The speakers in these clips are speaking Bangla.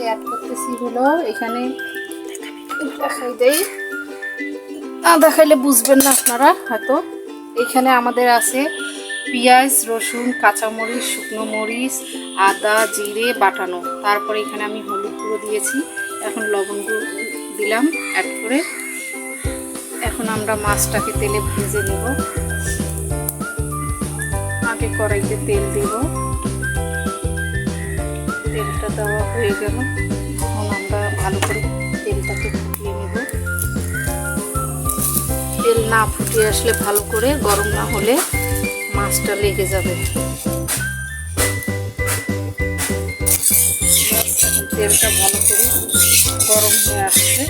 অ্যাড করতেছি হলো এখানে দেখাই দেই, না দেখাইলে বুঝবেন না আপনারা হয়তো। এখানে আমাদের আছে পেঁয়াজ, রসুন, কাঁচামরিচ, শুকনো মরিচ, আদা, জিরে বাটানো। তারপরে এখানে আমি হলুদ গুঁড়ো দিয়েছি, এখন লবণ গুঁড়ো দিলাম অ্যাড করে। এখন আমরা মাছটাকে তেলে ভেজে নেব। আগে কড়াইতে তেল দিব, তেলটা দেওয়া হয়ে গেল। এখন আমরা ভালো করে তেলটাকে ফুটিয়ে নেব। তেল না ফুটিয়ে আসলে ভালো করে গরম না হলে মাছটা লেগে যাবে। তেলটা ভালো করে গরম হয়ে আসছে।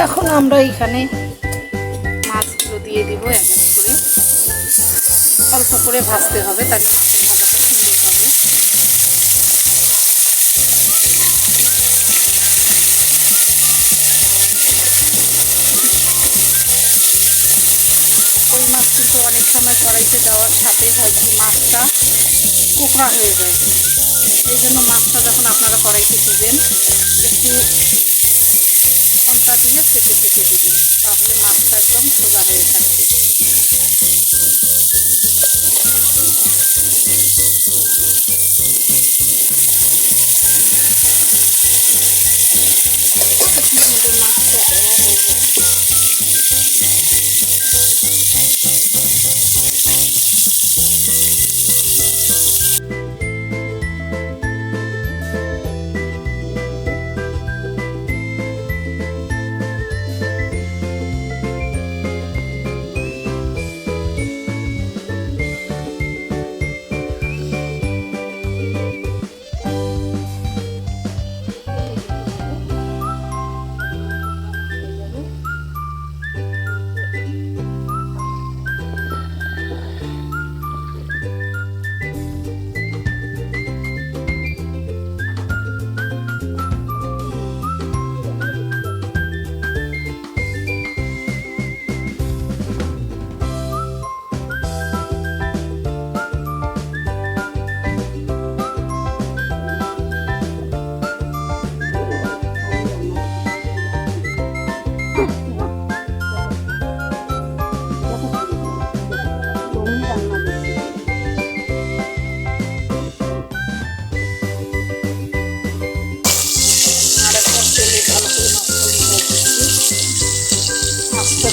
এখন আমরা এখানে মাছগুলো দিয়ে দিব এক এক করে। অল্প করে ভাজতে হবে, তাহলে মাছের ভাজাটা সুন্দর হবে। ওই মাছ কিন্তু অনেক সময় কড়াইতে দেওয়ার সাথে হয় কি মাছটা কোঁকড়া হয়ে যায়। এই জন্য মাছটা যখন আপনারা কড়াইতে দিবেন একটু খন্তা দিয়ে চেপে চেপে দিবেন, তাহলে মাছটা একদম সোজা হয়ে থাকবে।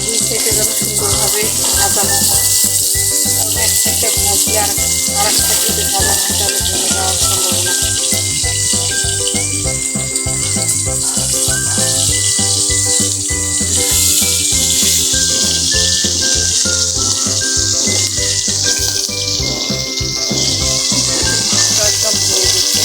দুই সাইডে যেন সুন্দরভাবে ভাজানো হয়, কারণ এক সাইডে ভাজলে আর একটা যদি ভাজা হয় তাহলে ভেঙে যাওয়ার সম্ভাবনা। একদম হয়ে গেছে।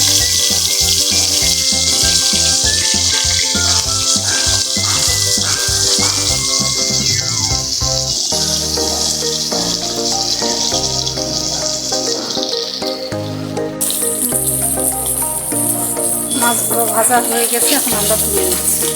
মাছগুলো ভাজা হয়ে গেছে, এখন আমরা তুলে নিচ্ছি।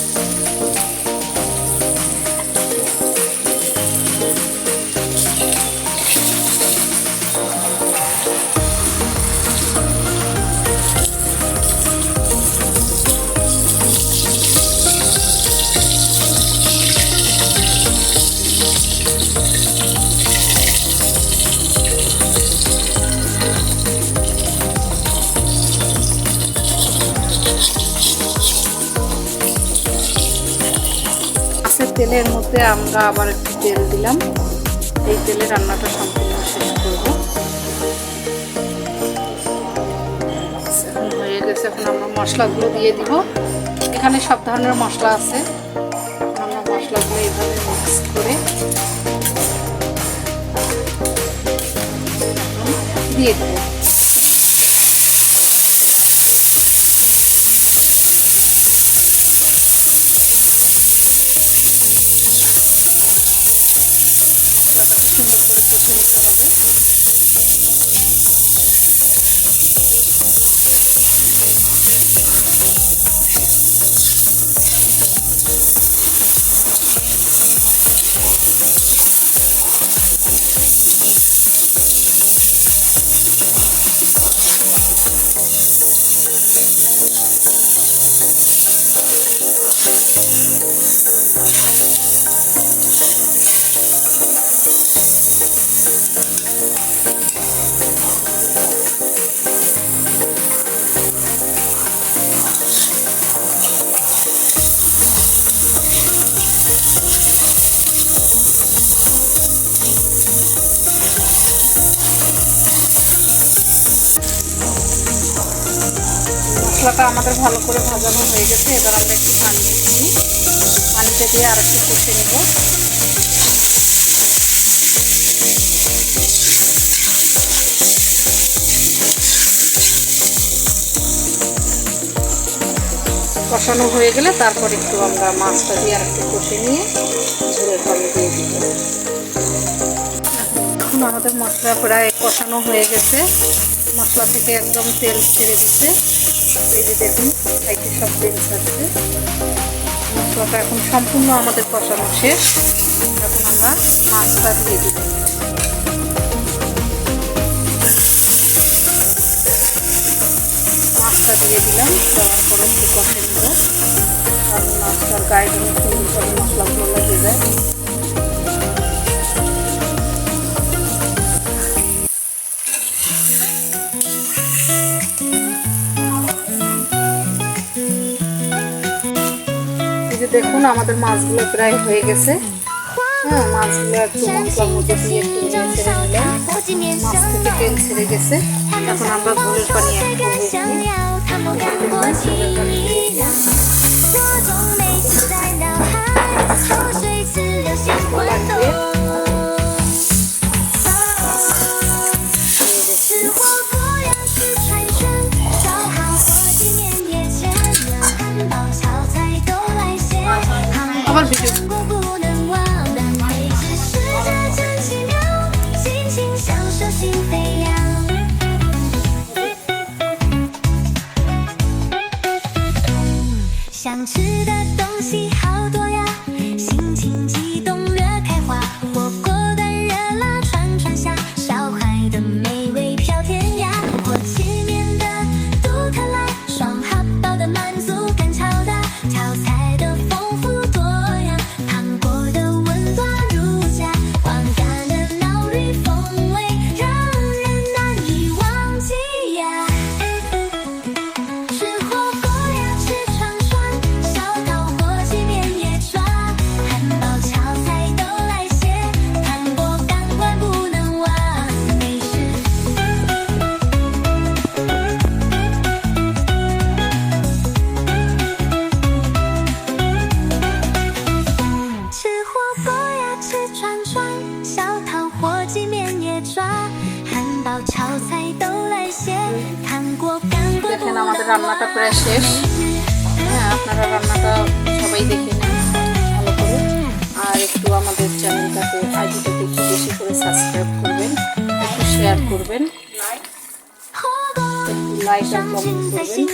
তেলের মধ্যে আমরা আবার একটু তেল দিলাম, এই তেলে রান্নাটা সম্পূর্ণ শেষ করব। এখন হয়ে গেছে, এখন আমরা মশলাগুলো দিয়ে দিব। এখানে সব ধরনের মশলা আছে, আমরা মশলাগুলো এইভাবে মিক্স করে দিয়ে দেবো। সুন্দর করে কষে নিতে হবে। মশলাটা আমাদের ভালো করে ভাজানো হয়ে গেছে। এবার আমরা একটু পানি দিচ্ছি, পানিতে দিয়ে আর একটু কষে নেব। কষানো হয়ে গেলে তারপর একটু আমরা মাছটা দিয়ে আর একটু কষে নিয়ে ঝোলের পানি দিয়ে দিব। এখন আমাদের মশলা প্রায় কষানো হয়ে গেছে, মশলা থেকে একদম তেল ছেড়ে দিচ্ছে। এই যে দেখুন সাইডে সব তেল ছাড়ছে। মশলাটা এখন সম্পূর্ণ আমাদের কষানো শেষ। এখন আমরা মাছটা দিয়ে দিব। মাছটা দিয়ে দিলাম, দেওয়ার পরে একটু কষে নেব, কারণ মাছটার গায়ে যেন সুন্দরভাবে মশলাগুলো লেগে যায়। দেখুন আমাদের মাছগুলো প্রায় হয়ে গেছে। হ্যাঁ, মাছগুলো একটু মশলার মধ্যে দিয়ে একটু নেড়ে ছেড়ে নিলাম। মাছ থেকে তেল ছেড়ে গেছে। এখন আমরা ঝোলের পানি অ্যাড করবো। ঝোলের পানি দিয়ে দিলাম। আবার ভিডিও想吃的东西好多呀，心情激动乐开花，火锅端热辣串串香，烧海的美味飘天涯，火鸡面的独特来，双哈包的满足感超大，炒菜的丰富多样，糖果的温暖如家，广感的脑绿风味让人难以忘记呀。吃火锅呀，吃串串，烧烤火鸡面也抓，汉堡炒菜都来些，糖果感官不能忘，美食。吃火锅呀，吃串串，烧烤火鸡面也抓，汉堡炒菜都来些，糖果感官不能忘。আমাদের রান্নাটা প্রায় শেষ। হ্যাঁ, আপনারা রান্নাটা সবাই দেখে নেন ভালো করে, আর একটু আমাদের চ্যানেলটাকে আইডিটাকে একটু বেশি করে সাবস্ক্রাইব করবেন, একটু শেয়ার করবেন, লাইক আর কমেন্ট করবেন,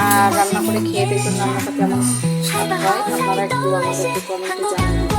আর রান্না করে খেয়ে দেখুন রান্নাটা কেমন স্বাদ হয়। আপনারা একটু আমাদেরকে কমেন্টে জানাবেন।